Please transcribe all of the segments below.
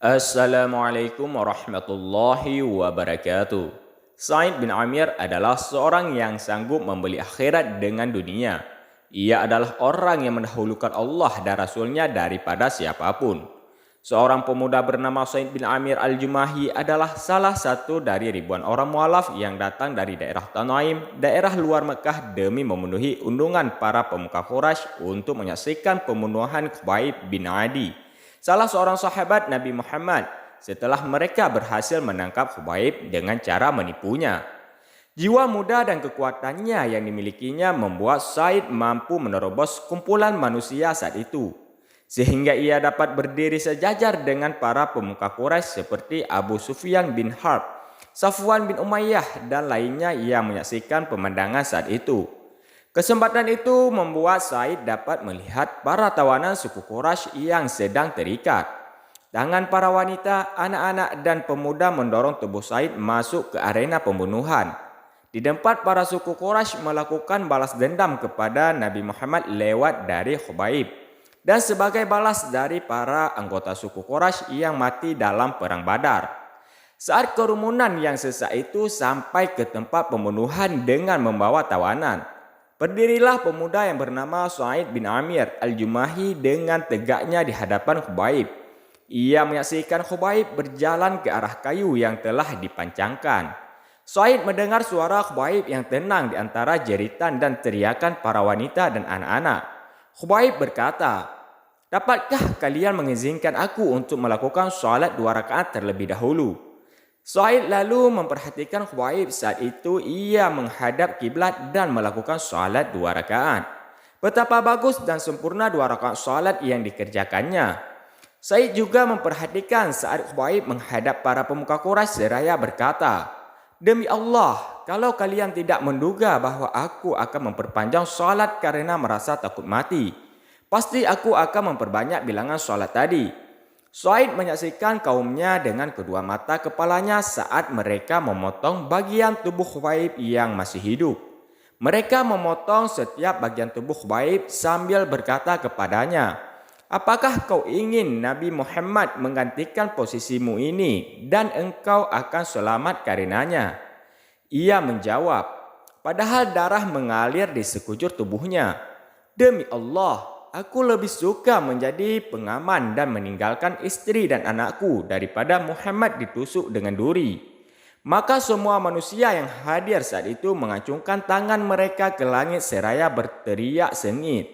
Assalamualaikum warahmatullahi wabarakatuh. Sa'id bin Amir adalah seorang yang sanggup membeli akhirat dengan dunia. Ia adalah orang yang mendahulukan Allah dan Rasulnya daripada siapapun. Seorang pemuda bernama Sa'id bin Amir al-Jumahi adalah salah satu dari ribuan orang mualaf yang datang dari daerah Tanaim, daerah luar Mekah demi memenuhi undangan para pemuka Quraisy untuk menyaksikan pembunuhan Khubayb bin Adi, salah seorang sahabat Nabi Muhammad, setelah mereka berhasil menangkap Khubayb dengan cara menipunya. Jiwa muda dan kekuatannya yang dimilikinya membuat Said mampu menerobos kumpulan manusia saat itu, sehingga ia dapat berdiri sejajar dengan para pemuka Quraisy seperti Abu Sufyan bin Harb, Safwan bin Umayyah, dan lainnya yang menyaksikan pemandangan saat itu. Kesempatan itu membuat Said dapat melihat para tawanan suku Quraisy yang sedang terikat. Tangan para wanita, anak-anak, dan pemuda mendorong tubuh Said masuk ke arena pembunuhan. Di tempat para suku Quraisy melakukan balas dendam kepada Nabi Muhammad lewat dari Khubayb, dan sebagai balas dari para anggota suku Quraisy yang mati dalam perang Badar. Saat kerumunan yang sesak itu sampai ke tempat pembunuhan dengan membawa tawanan, berdirilah pemuda yang bernama Sa'id bin Amir al-Jumahi dengan tegaknya di hadapan Khubayb. Ia menyaksikan Khubayb berjalan ke arah kayu yang telah dipancangkan. Sa'id mendengar suara Khubayb yang tenang di antara jeritan dan teriakan para wanita dan anak-anak. Khubayb berkata, "Dapatkah kalian mengizinkan aku untuk melakukan salat 2 rakaat terlebih dahulu?" Sa'id lalu memperhatikan Khubayb. Saat itu ia menghadap kiblat dan melakukan salat 2 rakaat. Betapa bagus dan sempurna 2 rakaat salat yang dikerjakannya. Sa'id juga memperhatikan saat Khubayb menghadap para pemuka Quraisy seraya berkata, "Demi Allah, kalau kalian tidak menduga bahwa aku akan memperpanjang salat karena merasa takut mati, pasti aku akan memperbanyak bilangan salat tadi." Sa'id menyaksikan kaumnya dengan kedua mata kepalanya saat mereka memotong bagian tubuh Khubayb yang masih hidup. Mereka memotong setiap bagian tubuh Khubayb sambil berkata kepadanya, "Apakah kau ingin Nabi Muhammad menggantikan posisimu ini dan engkau akan selamat karenanya?" Ia menjawab, padahal darah mengalir di sekujur tubuhnya, "Demi Allah, aku lebih suka menjadi pengaman dan meninggalkan istri dan anakku daripada Muhammad ditusuk dengan duri." Maka semua manusia yang hadir saat itu mengacungkan tangan mereka ke langit seraya berteriak sengit,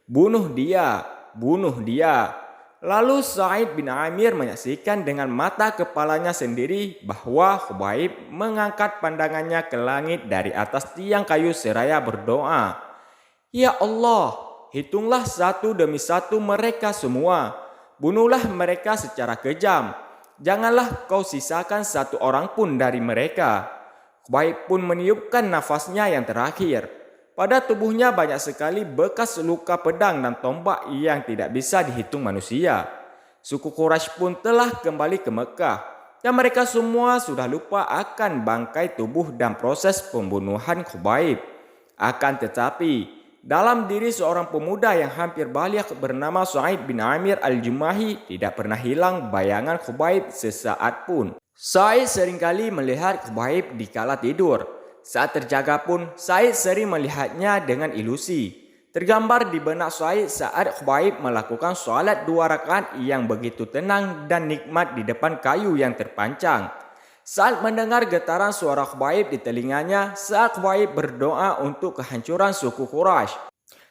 "Bunuh dia! Bunuh dia!" Lalu Sa'id bin Amir menyaksikan dengan mata kepalanya sendiri bahwa Khubayb mengangkat pandangannya ke langit dari atas tiang kayu seraya berdoa, "Ya Allah, hitunglah satu demi satu mereka semua. Bunuhlah mereka secara kejam. Janganlah kau sisakan satu orang pun dari mereka." Khubayb pun meniupkan nafasnya yang terakhir. Pada tubuhnya banyak sekali bekas luka pedang dan tombak yang tidak bisa dihitung manusia. Suku Quraisy pun telah kembali ke Mekah, dan mereka semua sudah lupa akan bangkai tubuh dan proses pembunuhan Khubayb. Akan tetapi, dalam diri seorang pemuda yang hampir baligh bernama Sa'id bin Amir al-Jumahi tidak pernah hilang bayangan Khubayb sesaat pun. Sa'id seringkali melihat Khubayb di kala tidur. Saat terjaga pun, Sa'id sering melihatnya dengan ilusi. Tergambar di benak Sa'id saat Khubayb melakukan salat 2 rakaat yang begitu tenang dan nikmat di depan kayu yang terpancang. Saat mendengar getaran suara Khubayb di telinganya saat Khubayb berdoa untuk kehancuran suku Quraisy,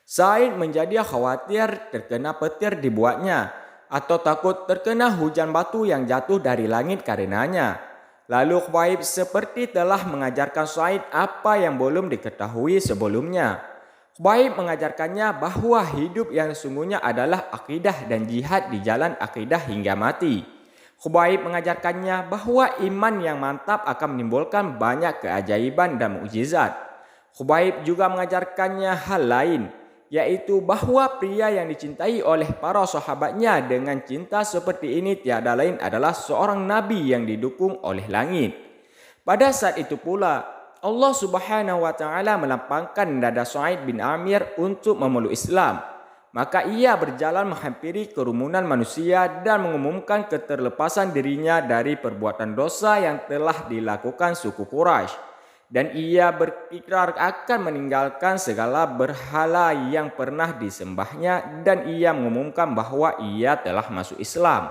Sa'id menjadi khawatir terkena petir dibuatnya atau takut terkena hujan batu yang jatuh dari langit karenanya. Lalu Khubayb seperti telah mengajarkan Sa'id apa yang belum diketahui sebelumnya. Khubayb mengajarkannya bahwa hidup yang sesungguhnya adalah akidah dan jihad di jalan akidah hingga mati. Khubayb mengajarkannya bahwa iman yang mantap akan menimbulkan banyak keajaiban dan mukjizat. Khubayb juga mengajarkannya hal lain, yaitu bahwa pria yang dicintai oleh para sahabatnya dengan cinta seperti ini tiada lain adalah seorang nabi yang didukung oleh langit. Pada saat itu pula, Allah Subhanahu wa taala melapangkan dada Sa'id bin Amir untuk memeluk Islam. Maka ia berjalan menghampiri kerumunan manusia dan mengumumkan keterlepasan dirinya dari perbuatan dosa yang telah dilakukan suku Quraisy. Dan ia berikrar akan meninggalkan segala berhala yang pernah disembahnya dan ia mengumumkan bahwa ia telah masuk Islam.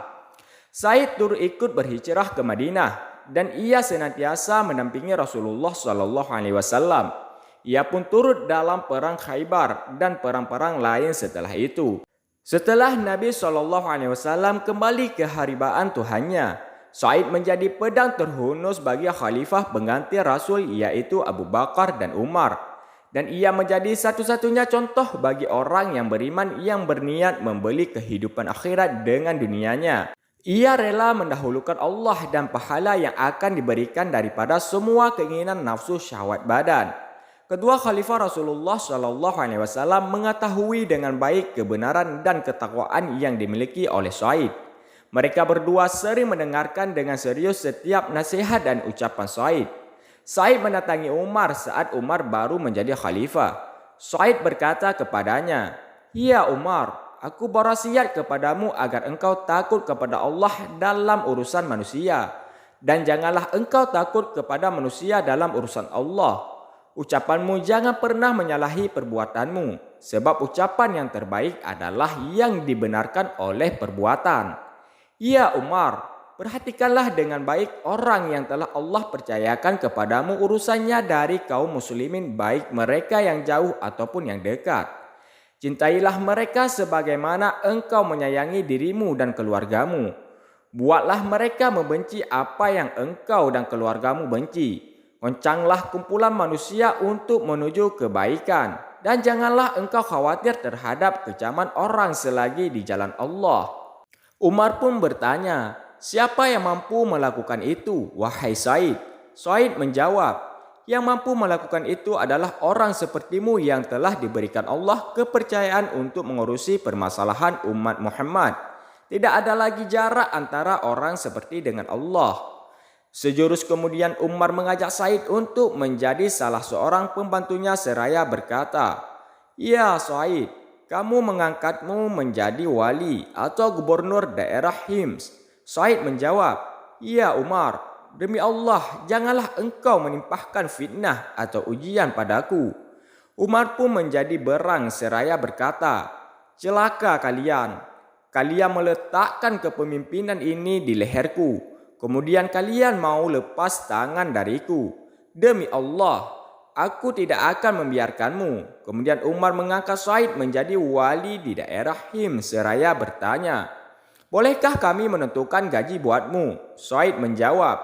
Said turut ikut berhijrah ke Madinah dan ia senantiasa mendampingi Rasulullah SAW. Ia pun turut dalam perang Khaybar dan perang-perang lain setelah itu. Setelah Nabi SAW kembali ke haribaan Tuhannya, Said menjadi pedang terhunus bagi khalifah pengganti Rasul yaitu Abu Bakar dan Umar. Dan ia menjadi satu-satunya contoh bagi orang yang beriman yang berniat membeli kehidupan akhirat dengan dunianya. Ia rela mendahulukan Allah dan pahala yang akan diberikan daripada semua keinginan nafsu syahwat badan. Kedua khalifah Rasulullah SAW mengetahui dengan baik kebenaran dan ketakwaan yang dimiliki oleh Said. Mereka berdua sering mendengarkan dengan serius setiap nasihat dan ucapan Said. Said mendatangi Umar saat Umar baru menjadi khalifah. Said berkata kepadanya, "Ya Umar, aku berwasiat kepadamu agar engkau takut kepada Allah dalam urusan manusia. Dan janganlah engkau takut kepada manusia dalam urusan Allah. Ucapanmu jangan pernah menyalahi perbuatanmu, sebab ucapan yang terbaik adalah yang dibenarkan oleh perbuatan. Ya Umar, perhatikanlah dengan baik orang yang telah Allah percayakan kepadamu urusannya dari kaum muslimin baik mereka yang jauh ataupun yang dekat. Cintailah mereka sebagaimana engkau menyayangi dirimu dan keluargamu. Buatlah mereka membenci apa yang engkau dan keluargamu benci. Goncanglah kumpulan manusia untuk menuju kebaikan. Dan janganlah engkau khawatir terhadap kecaman orang selagi di jalan Allah." Umar pun bertanya, "Siapa yang mampu melakukan itu, wahai Said?" Said menjawab, "Yang mampu melakukan itu adalah orang sepertimu yang telah diberikan Allah kepercayaan untuk mengurusi permasalahan umat Muhammad. Tidak ada lagi jarak antara orang seperti dengan Allah." Sejurus kemudian Umar mengajak Said untuk menjadi salah seorang pembantunya seraya berkata, "Ya Said, kamu mengangkatmu menjadi wali atau gubernur daerah Hims." Said menjawab, "Ya Umar, demi Allah janganlah engkau menimpahkan fitnah atau ujian padaku." Umar pun menjadi berang seraya berkata, "Celaka kalian, kalian meletakkan kepemimpinan ini di leherku. Kemudian kalian mau lepas tangan dariku. Demi Allah, aku tidak akan membiarkanmu." Kemudian Umar mengangkat Said menjadi wali di daerah Hims seraya bertanya, "Bolehkah kami menentukan gaji buatmu?" Said menjawab,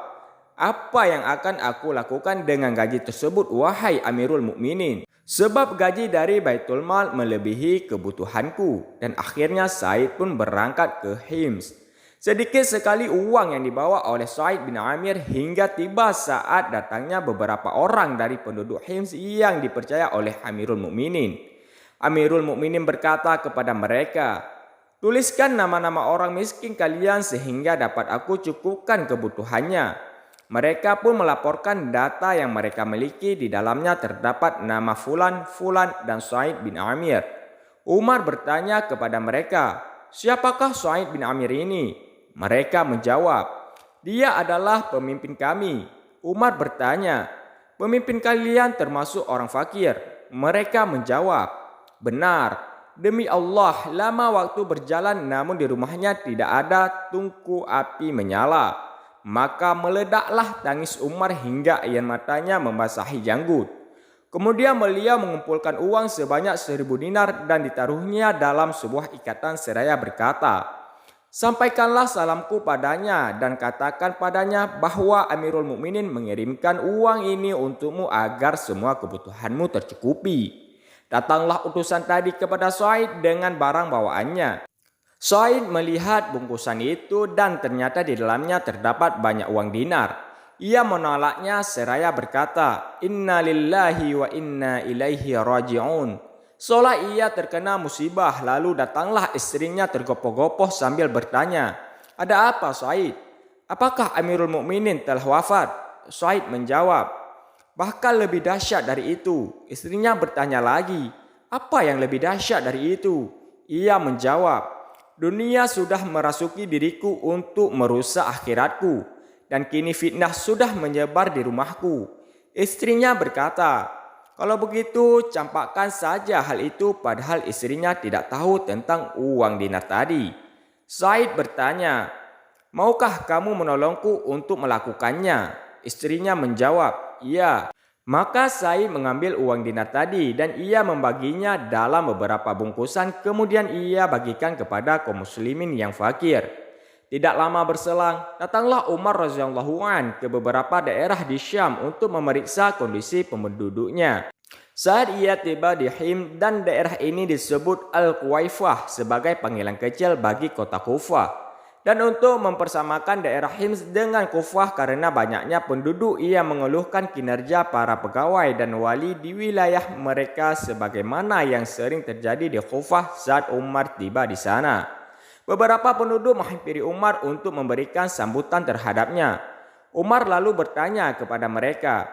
"Apa yang akan aku lakukan dengan gaji tersebut wahai Amirul Mukminin? Sebab gaji dari Baitul Mal melebihi kebutuhanku." Dan akhirnya Said pun berangkat ke Hims. Sedikit sekali uang yang dibawa oleh Said bin Amir hingga tiba saat datangnya beberapa orang dari penduduk Hims yang dipercaya oleh Amirul Mukminin. Amirul Mukminin berkata kepada mereka, "Tuliskan nama-nama orang miskin kalian sehingga dapat aku cukupkan kebutuhannya." Mereka pun melaporkan data yang mereka miliki, di dalamnya terdapat nama Fulan, Fulan dan Said bin Amir. Umar bertanya kepada mereka, "Siapakah Said bin Amir ini?" Mereka menjawab, "Dia adalah pemimpin kami." Umar bertanya, "Pemimpin kalian termasuk orang fakir?" Mereka menjawab, "Benar. Demi Allah, lama waktu berjalan namun di rumahnya tidak ada tungku api menyala." Maka meledaklah tangis Umar hingga air matanya membasahi janggut. Kemudian beliau mengumpulkan uang sebanyak 1.000 dinar dan ditaruhnya dalam sebuah ikatan seraya berkata, "Sampaikanlah salamku padanya dan katakan padanya bahwa Amirul Mukminin mengirimkan uang ini untukmu agar semua kebutuhanmu tercukupi." Datanglah utusan tadi kepada Said dengan barang bawaannya. Said melihat bungkusan itu dan ternyata di dalamnya terdapat banyak uang dinar. Ia menolaknya seraya berkata, "Inna lillahi wa inna ilaihi raji'un." Seolah ia terkena musibah, lalu datanglah istrinya tergopoh-gopoh sambil bertanya, "Ada apa Said? Apakah Amirul Mukminin telah wafat?" Said menjawab, "Bahkan lebih dahsyat dari itu." Istrinya bertanya lagi, "Apa yang lebih dahsyat dari itu?" Ia menjawab, dunia sudah merasuki diriku untuk merusak akhiratku, dan kini fitnah sudah menyebar di rumahku. Istrinya berkata, kalau begitu campakkan saja hal itu, padahal istrinya tidak tahu tentang uang dinar tadi. Said bertanya, maukah kamu menolongku untuk melakukannya? Istrinya menjawab, iya. Maka Said mengambil uang dinar tadi dan ia membaginya dalam beberapa bungkusan, kemudian ia bagikan kepada kaum muslimin yang fakir. Tidak lama berselang, datanglah Umar radhiyallahu an ke beberapa daerah di Syam untuk memeriksa kondisi penduduknya. Saat ia tiba di Him, dan daerah ini disebut Al-Quwaifah sebagai panggilan kecil bagi kota Kufah. Dan untuk mempersamakan daerah Hims dengan Kufah karena banyaknya penduduk, ia mengeluhkan kinerja para pegawai dan wali di wilayah mereka sebagaimana yang sering terjadi di Kufah saat Umar tiba di sana. Beberapa penduduk menghampiri Umar untuk memberikan sambutan terhadapnya. Umar lalu bertanya kepada mereka,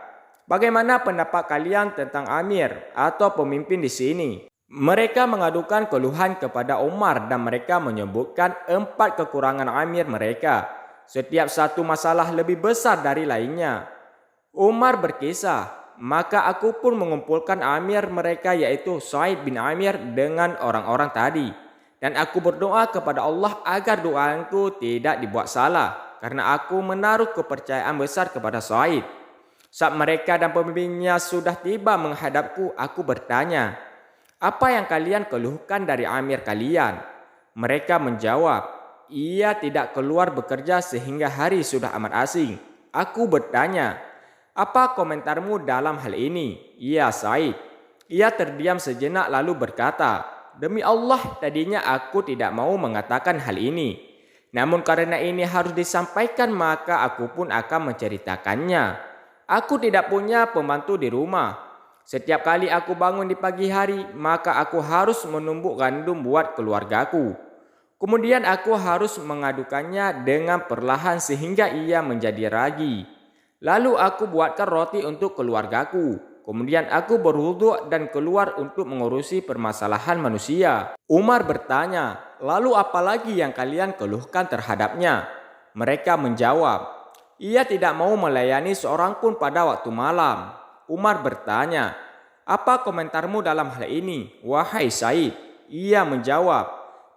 bagaimana pendapat kalian tentang amir atau pemimpin di sini? Mereka mengadukan keluhan kepada Umar dan mereka menyebutkan 4 kekurangan amir mereka. Setiap satu masalah lebih besar dari lainnya. Umar berkisah, maka aku pun mengumpulkan amir mereka yaitu Said bin Amir dengan orang-orang tadi. Dan aku berdoa kepada Allah agar doaanku tidak dibuat salah, karena aku menaruh kepercayaan besar kepada Said. Saat mereka dan pemimpinnya sudah tiba menghadapku, aku bertanya, apa yang kalian keluhkan dari amir kalian? Mereka menjawab, ia tidak keluar bekerja sehingga hari sudah amat asing. Aku bertanya, apa komentarmu dalam hal ini? Ya Said. Ia terdiam sejenak lalu berkata, demi Allah tadinya aku tidak mau mengatakan hal ini. Namun karena ini harus disampaikan maka aku pun akan menceritakannya. Aku tidak punya pembantu di rumah. Setiap kali aku bangun di pagi hari, maka aku harus menumbuk gandum buat keluargaku. Kemudian aku harus mengadukannya dengan perlahan sehingga ia menjadi ragi. Lalu aku buatkan roti untuk keluargaku. Kemudian aku berwudu dan keluar untuk mengurusi permasalahan manusia. Umar bertanya, lalu apa lagi yang kalian keluhkan terhadapnya? Mereka menjawab, ia tidak mau melayani seorang pun pada waktu malam. Umar bertanya, apa komentarmu dalam hal ini, wahai Said? Ia menjawab,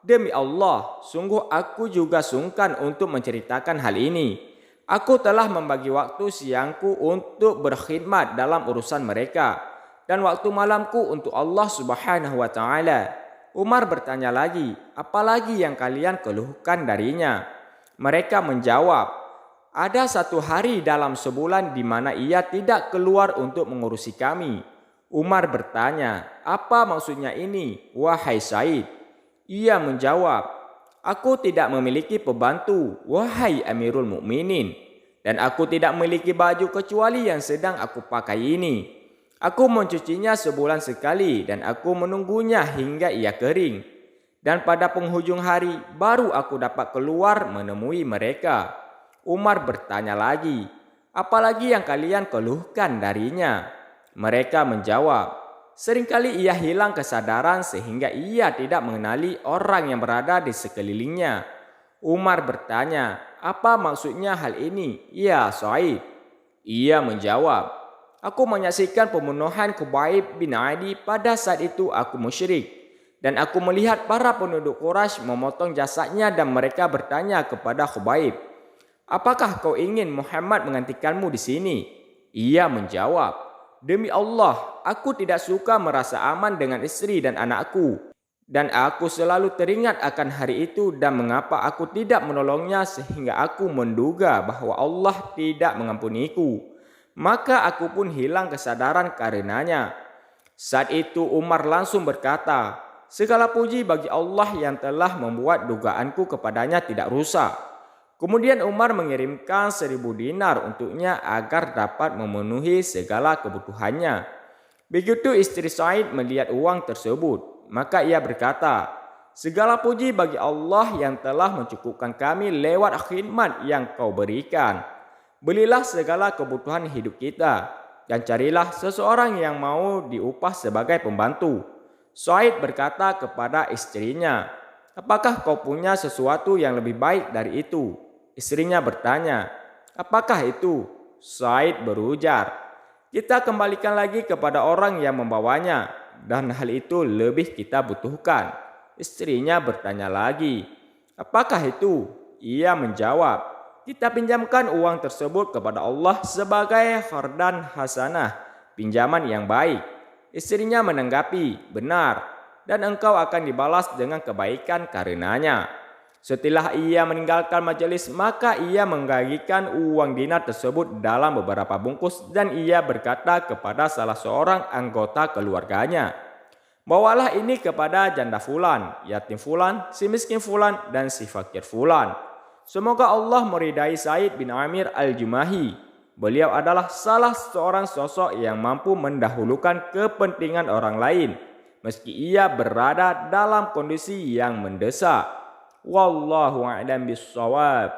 demi Allah, sungguh aku juga sungkan untuk menceritakan hal ini. Aku telah membagi waktu siangku untuk berkhidmat dalam urusan mereka dan waktu malamku untuk Allah Subhanahu wa taala. Umar bertanya lagi, apalagi yang kalian keluhkan darinya? Mereka menjawab, ada satu hari dalam sebulan di mana ia tidak keluar untuk mengurusi kami. Umar bertanya, apa maksudnya ini, wahai Said? Ia menjawab, aku tidak memiliki pembantu, wahai Amirul Mukminin, dan aku tidak memiliki baju kecuali yang sedang aku pakai ini. Aku mencucinya sebulan sekali dan aku menunggunya hingga ia kering. Dan pada penghujung hari baru aku dapat keluar menemui mereka. Umar bertanya lagi, apalagi yang kalian keluhkan darinya? Mereka menjawab, seringkali ia hilang kesadaran sehingga ia tidak mengenali orang yang berada di sekelilingnya. Umar bertanya, apa maksudnya hal ini? Ya Said. Ia menjawab, aku menyaksikan pembunuhan Khubayb bin Adi pada saat itu aku musyrik. Dan aku melihat para penduduk Quraisy memotong jasadnya dan mereka bertanya kepada Khubayb, apakah kau ingin Muhammad menggantikanmu di sini? Ia menjawab, demi Allah, aku tidak suka merasa aman dengan istri dan anakku. Dan aku selalu teringat akan hari itu dan mengapa aku tidak menolongnya sehingga aku menduga bahwa Allah tidak mengampuniku. Maka aku pun hilang kesadaran karenanya. Saat itu Umar langsung berkata, segala puji bagi Allah yang telah membuat dugaanku kepadanya tidak rusak. Kemudian Umar mengirimkan 1000 dinar untuknya agar dapat memenuhi segala kebutuhannya. Begitu istri Said melihat uang tersebut, maka ia berkata, segala puji bagi Allah yang telah mencukupkan kami lewat khidmat yang kau berikan. Belilah segala kebutuhan hidup kita dan carilah seseorang yang mau diupah sebagai pembantu. Suaid berkata kepada istrinya, "Apakah kau punya sesuatu yang lebih baik dari itu?" Istrinya bertanya, "Apakah itu?" Suaid berujar, "Kita kembalikan lagi kepada orang yang membawanya, dan hal itu lebih kita butuhkan." Istrinya bertanya lagi, "Apakah itu?" Ia menjawab, "Kita pinjamkan uang tersebut kepada Allah sebagai khardan hasanah, pinjaman yang baik." Istrinya menanggapi, "Benar, dan engkau akan dibalas dengan kebaikan karenanya." Setelah ia meninggalkan majelis, maka ia menggagikan uang dinar tersebut dalam beberapa bungkus dan ia berkata kepada salah seorang anggota keluarganya, "Bawalah ini kepada janda fulan, yatim fulan, si miskin fulan, dan si fakir fulan. Semoga Allah meridai Said bin Amir al-Jumahi. Beliau adalah salah seorang sosok yang mampu mendahulukan kepentingan orang lain, meski ia berada dalam kondisi yang mendesak. Wallahu a'lam bishawab."